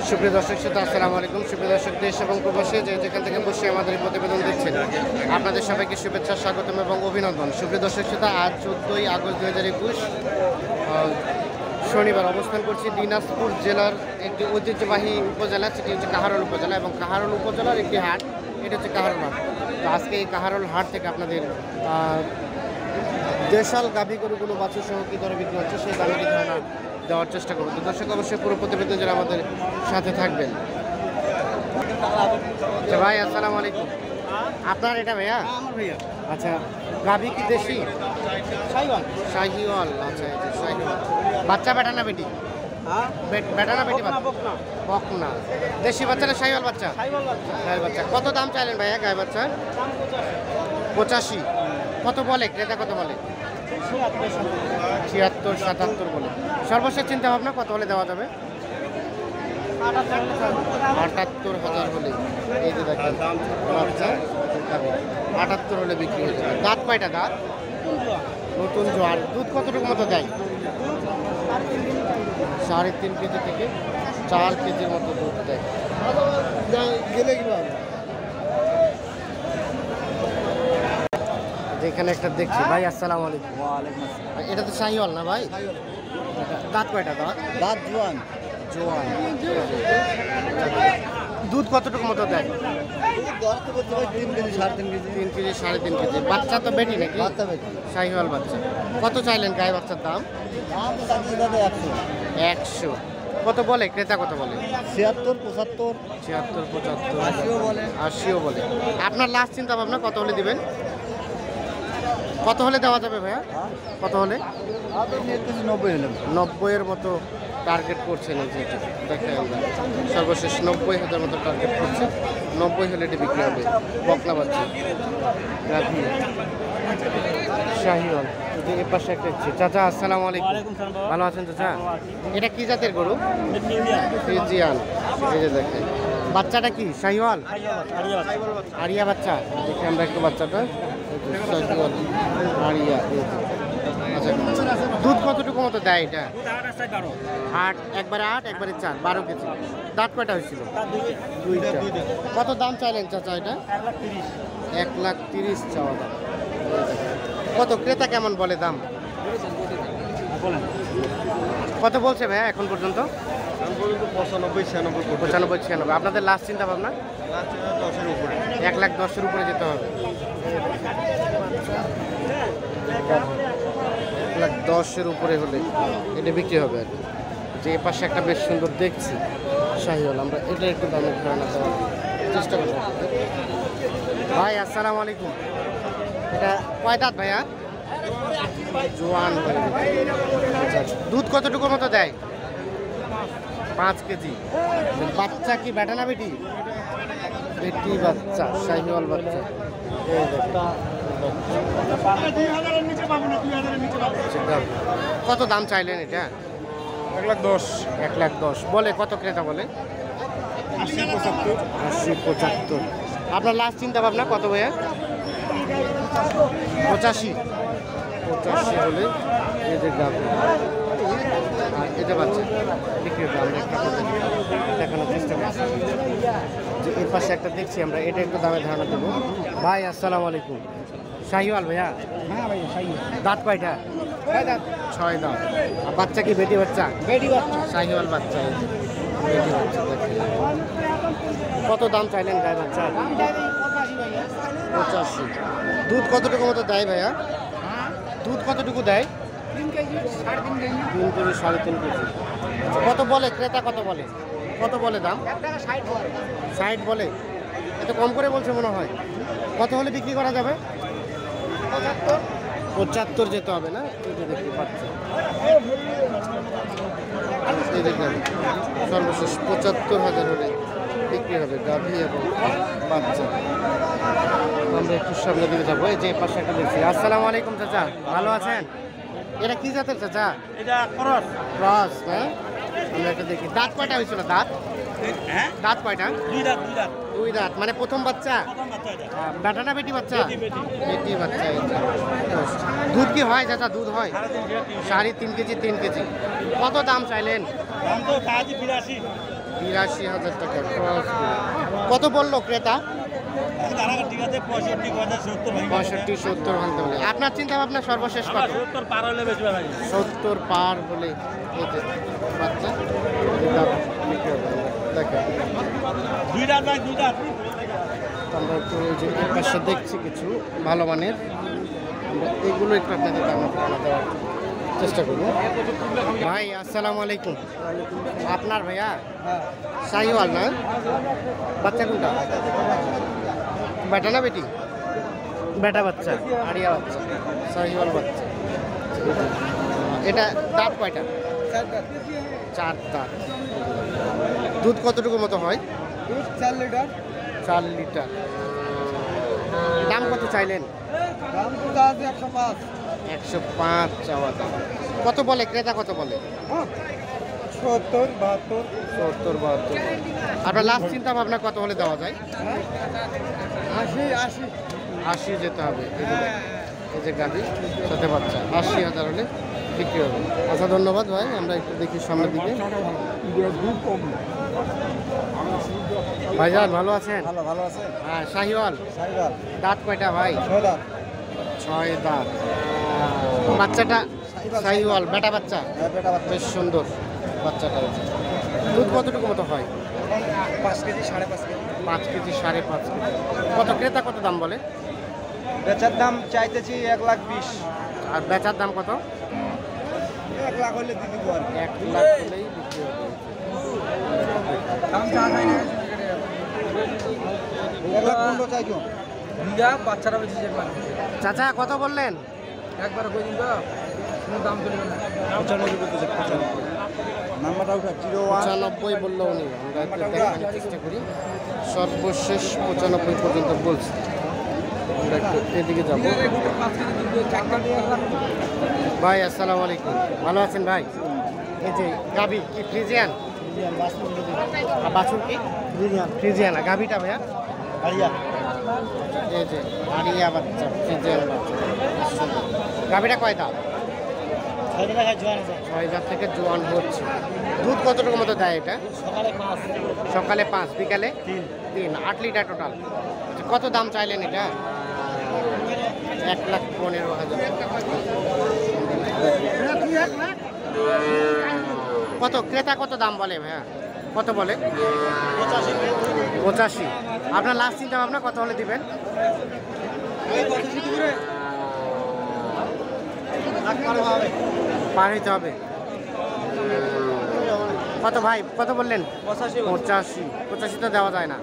সুপ্রিয় দর্শক শ্রোতা আসসালামু আলাইকুম। সুপ্রিয় দর্শক, দেশ এবং প্রবাসী যেখান থেকে বসে আমাদের এই প্রতিবেদন দেখছেন, আপনাদের সবাইকে শুভেচ্ছা, স্বাগতম এবং অভিনন্দন। সুপ্রিয় দর্শক শ্রোতা, আজ 14ই আগস্ট 2021 শনিবার অবস্থান করছি দিনাজপুর জেলার একটি ঐতিহ্যবাহী উপজেলা, সেটি হচ্ছে কাহারোল উপজেলা, এবং কাহারোল উপজেলার একটি হাট, এটা হচ্ছে কাহারোল হাট। তো আজকে এই কাহারোল হাট থেকে আপনাদের দেশাল গাভী গরুগুলো বাছুর সহ কী দরে বিক্রি হচ্ছে সেই দামেরই ধারণা দেওয়ার চেষ্টা করবো। তো দর্শক, অবশ্যই পুরো প্রতিবেদন যারা আমাদের সাথে থাকবেন। আচ্ছা ভাই, আসসালামু আলাইকুম। আপনার এটা ভাইয়া? ভাইয়া। আচ্ছা, গাভী কি দেশি? শাহিওয়াল। আচ্ছা, এই যে শাহিওয়াল। বাচ্চা বেটা না বেটি? বেটা না বেটি? বকনা। দেশি বাচ্চা না শাহিওয়াল বাচ্চা? শাহিওয়াল বাচ্চা। কত দাম চাইলেন ভাইয়া গায়ে বাচ্চার? 85। কত বলে ক্রেতা, কত বলে? 76, 77 বলে। সর্বশেষ চিন্তা ভাবনা কত হলে দেওয়া যাবে? 78,000 হলে। এই যে দেখেন বাচ্চা 78 হলে বিক্রি হয়ে যাবে। দাঁত কয়টা দাঁত? নতুন জোয়ার। দুধ কতটুকু মতো দেয়? 3.5 কেজি থেকে 4 কেজির মতো দুধ দেয়। গেলে এখানে একটা দেখছি ভাই। আসসালামু আলাইকুম। এটা তো শাহিওয়াল না ভাই? দাঁত কয়টা দাঁত? দাঁত জোয়ান। জোয়ান। দুধ কতটুকু মতো দেয়? 3 কেজি 3.5 কেজি। 3 KG 3.5 KG. বাচ্চা তো বেটি নাকি? বাচ্চা বেটি। শাহিওয়াল বাচ্চা। কত চাইলেন গায়ে বাচ্চার দাম? 100। কত বলে ক্রেতা, কত বলে? 76, 75, 76, 75, 80 বলে। 80 বলে। আপনার লাস্ট চিন্তা ভাবনা কত হলে দিবেন? কত হলে দেওয়া যাবে ভাইয়া? কত হলে? 90-এর মতো টার্গেট করছেন। এই যে দেখেন আমরা সর্বশেষ 90,000 মতো টার্গেট করছে। 90 হলে এটি বিক্রি হবে। বকনা বাচ্চা গাভী শাহিওয়াল। এর পাশে একটা হচ্ছে। চাচা আসসালামু আলাইকুম। ভালো আছেন চাচা? এটা কি জাতের গরু? ফ্রিজিয়ান। এই যে দেখেন বাচ্চাটা কি শাহিওয়াল? আরিয়া বাচ্চা। দেখি আমরা একটু বাচ্চাটা। শাহিওয়াল আরিয়া। আচ্ছা, দুধ কতটুকু মতো দেয় এটা? 8, একবারে 8, একবারে 4, 12 কেজি। দাঁত কয়টা হয়েছিল? 2টা। কত দাম চাইলেন চাচা এটা? 1,30,000 চাওয়া দাম। কত ক্রেতা কেমন বলে দাম? কত বলছে ভাইয়া এখন পর্যন্ত? 95, 96। আপনাদের লাস্ট চিন্তা ভাবনা? 1,10,000 উপরে যেতে হবে। 1,10,000 উপরে হলে এটা বিক্রি হবে আর কি। যে পাশে একটা বেশ সুন্দর দেখছি শাহিওয়াল, আমরা এটা একটু দামের ধারণা দেওয়ার চেষ্টা করবো। ভাই আসসালামু আলাইকুম। এটা কয় দাঁত ভাইয়া? জোয়ান। দুধ কতটুকুর মতো দেয়? 5 কেজি। বাচ্চা কি বেটা না বেটি? বেটি বাচ্চা, শাহিওয়াল বাচ্চা। কত দাম চাইলেন এটা? 1,10,000। 1,10,000 বলে। কত ক্রেতা বলে? 80, 75। আপনার লাস্ট চিন্তা ভাবনা কত ভাইয়া? 85 হলে এদের গাভী আর এটা বাচ্চা বিক্রি হবে। আমরা একটা দেখানোর চেষ্টা করছি যে এর পাশে একটা দেখছি আমরা, এটা একটু দামে ধারণা দেবো। ভাই আসসালামু আলাইকুম। শাহিওয়াল ভাইয়া? হ্যাঁ ভাই, দাঁত কয়টা? 6 দাঁত। আর বাচ্চা কি বেটি বাচ্চা? বেটি বাচ্চা। শাহিওয়াল বাচ্চা। বেটি বাচ্চা। কত দাম চাইলেন গায়ে বাচ্চা? 85। দুধ কতটুকু মতো দেয় ভাইয়া? দুধ কতটুকু দেয়? 3 কেজি 3.5 কেজি। 3 KG 3.5 KG. কত বলে ক্রেতা, কত বলে? কত বলে দাম? 60 বলে। এত কম করে বলছে মনে হয়। কত হলে বিক্রি করা যাবে? 75 যেতে হবে না? এই যে দেখতে পাচ্ছি, এই দেখেন সর্বশেষ 75,000 হলে বিক্রি হবে গাভী এবং বাচ্চা। আমরা একটু সামনের দিকে যাবো। এই যে পাশে একটা দেখছি। আসসালামু আলাইকুম চাচা, ভালো আছেন? এটা কি জাতের চাচা? এটা ক্রস। ক্রস না? আমরা একটা দেখি। দাঁত কয়টা হয়েছিল? দাঁত হ্যাঁ, দাঁত কয়টা? 2 দাঁত। 2 দাঁত। মানে প্রথম বাচ্চা? বেটা না বেটি বাচ্চা? বেটি বাচ্চা। দুধ কি হয় চাচা? দুধ হয় 3.5 কেজি 3 কেজি। কত দাম চাইলেন? দাম তো 82। ৮২,০০০ টাকা ক্রস। কত বললো ক্রেতা? 65-70 ভাঙতে বলে। আপনার চিন্তা ভাবনা সর্বশেষ কত? 70 পার হলে এই যে বাচ্চা বিক্রি হবে। দেখেন আমরা একটু ওই যে এই পাশে দেখছি কিছু ভালো মানের, আমরা এগুলো একটু আপনাদের দামে ধারণা দেওয়ার চেষ্টা করব। ভাই আসসালামু আলাইকুম। আপনার ভাইয়া শাহিওয়াল না? বাচ্চা কোনটা? বেটা না বেটি? বেটা বাচ্চা, আড়িয়া বাচ্চা, শাহিওয়াল বাচ্চা। এটা দাঁত কয়টা? 4 দাঁত। দুধ কতটুকু মতো হয়? 4 লিটার। 4 লিটার। দাম কত চাইলেন? দাম তো আছে 105। 105 চাওয়া দাম। কত বলে ক্রেতা, কত বলে? 70 72। 70 72। আপনার লাস্ট চিন্তা ভাবনা কত হলে দেওয়া যায়? 80 80 যেতে হবে। এই যে দেখেন, এই যে গাড়ি সাথে বাচ্চা 80,000 হলে বিক্রি হবে। আচ্ছা ধন্যবাদ ভাই, আমরা একটু দেখি সামনের দিকে। ভাইজান ভালো আছেন? ভালো আছে। হ্যাঁ শাহিওয়াল। সাইবার দাঁত কয়টা ভাই? 6 দাঁত। 6 দাঁত। বাচ্চাটা শাহিওয়াল বেটা বাচ্চা, বেটা বাচ্চা বেশ সুন্দর বাচ্চাটা। দুধ কতটুকু মতো হয়? 5 কেজি 5.5 কেজি। 5 KG 5.5 KG. কত ক্রেতা কত দাম বলে? বেচার দাম চাইতেছি 1,20,000। আর বেচার দাম কত? 1 লাখ হলে দিয়ে দিব আর 1 লাখ হলেই বিক্রি হবে। দাম চা নাই না 1,15,000 চাইছো। বিঘা বাচ্চারা বেশি একবার। চাচা কত বললেন? একবার কই দিন তো কোনো দাম চলবে না। 95 বলতেছে 95। নাম্বারটা উঠা 01 95 বললো উনি। আমরা একটু দেখানোর চেষ্টা করি। সর্বশেষ 95 পর্যন্ত বলছি। আমরা একটু এদিকে যাব। ভাই আসসালামু আলাইকুম। ভালো আছেন ভাই? এই যে গাবি কি ফ্রিজিয়ান? আর বাছুর কি? ফ্রিজিয়ানা। গাবিটা ভাইয়া? আরিয়া। এই যে আরিয়া বাচ্চা, ফ্রিজিয়ান বাচ্চা। গাবিটা কয় দাঁত? 6 টাকা জোয়ান আছে। 6 দাঁত থেকে জোয়ান হচ্ছে। দুধ কতটুকু মতো দেয় এটা? সকালে 5। সকালে 5, বিকালে 3। 8 লিটার টোটাল। কত দাম চাইলেন এটা? 1,15,000। কত ক্রেতা কত দাম বলে ভাইয়া? কত বলে? 85। আপনার লাস্ট চিন্তা ভাবনা কত হলে দিবেন? পার হইতে হবে। কত ভাই কত বললেন? 85। 85 তো দেওয়া যায় না।